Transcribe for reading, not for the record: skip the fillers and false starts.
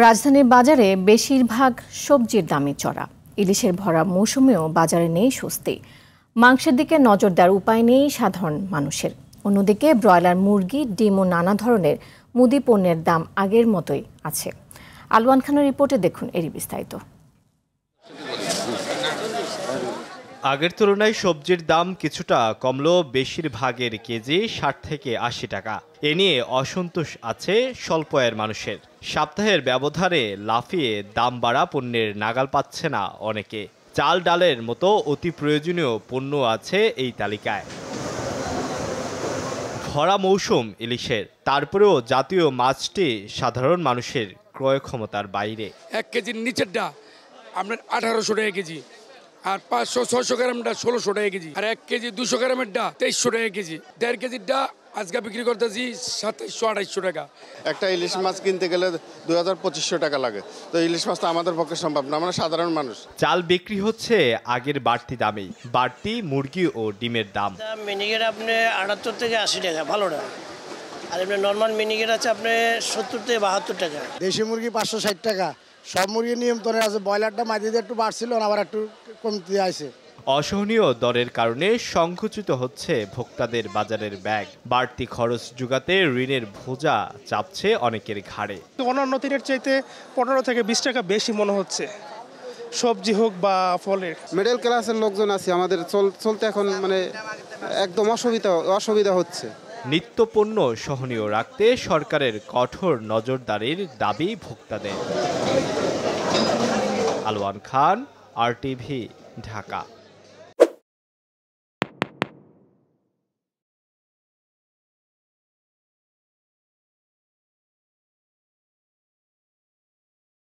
রাজধানীর বাজারে বেশিরভাগ সবজির দামই চড়া। ইলিশের ভরা মৌসুমেও বাজারে নেই স্বস্তি। মাংসের দিকে নজর দেওয়ার উপায় নেই সাধারণ মানুষের। অন্যদিকে ব্রয়লার, মুরগি, ডিম ও নানা ধরনের মুদি পণ্যের দাম আগের মতোই আছে। আলওয়ান খানের রিপোর্টে দেখুন এরই বিস্তারিত। আগের তুলনায় সবজির দাম কিছুটা কমলেও বেশিরভাগের কেজি ৬০ থেকে ৮০ টাকা। এ নিয়ে অসন্তোষ আছে স্বল্প আয়ের মানুষের। সপ্তাহের ব্যবধানে লাফিয়ে দাম বাড়া পণ্যের নাগাল পাচ্ছে না অনেকে। চাল ডালের মতো অতি প্রয়োজনীয় পণ্য আছে এই তালিকায়। ভরা মৌসুম ইলিশের, তারপরেও জাতীয় মাছটি সাধারণ মানুষের ক্রয় ক্ষমতার বাইরে। ১ কেজির নিচেরটা আপনার ১৮০০ টাকা কেজি, আর ৫০০-৬০০ গ্রামটা ১৬০০ টাকা কেজি, আর ১ কেজি ২০০ গ্রামেরটা ২৩০০ টাকা কেজি। ১.৫ কেজিরটা আজকে বিক্রি করতেছি ২৭০০-২৮০০ টাকা। একটা ইলিশ মাছ কিনতে গেলে ২০০০-২৫০০ টাকা লাগে। তো ইলিশ মাছটা আমাদের পক্ষে সম্ভব না, আমরা সাধারণ মানুষ। চাল বিক্রি হচ্ছে আগের বাড়তি দামেই, বাড়তি মুরগি ও ডিমের দাম। মিনিকেট আপনি ৭৮ থেকে ৮০ টাকা ভালোটা, আর এমনি নর্মাল মিনিকেট আছে আপনি ৭০ থেকে ৭২ টাকা। দেশি মুরগি ৫৬০ টাকা। সব মুরগির নিয়ন্ত্রণে আছে। ব্রয়লারটা মাঝে একটু বাড়ছিল, আবার একটু কমতে আছে। অসহনীয় দরের কারণে সংকুচিত হচ্ছে ভোক্তাদের বাজারের ব্যাগ। বাড়তি খরচ জোগাতে ঋণের বোঝা চাপছে অনেকের ঘাড়ে। অন্যান্য দিনের চাইতে ১৫ থেকে ২০ টাকা বেশি মনে হচ্ছে, সবজি হোক বা ফলের। মিডল ক্লাসের লোকজন আছে, আমাদের চলতে এখন মানে একদম অসুবিধা হচ্ছে। নিত্যপণ্য সহনীয় রাখতে সরকারের কঠোর নজরদারির দাবি ভোক্তাদের। আলওয়ান খান, RTV, ঢাকা।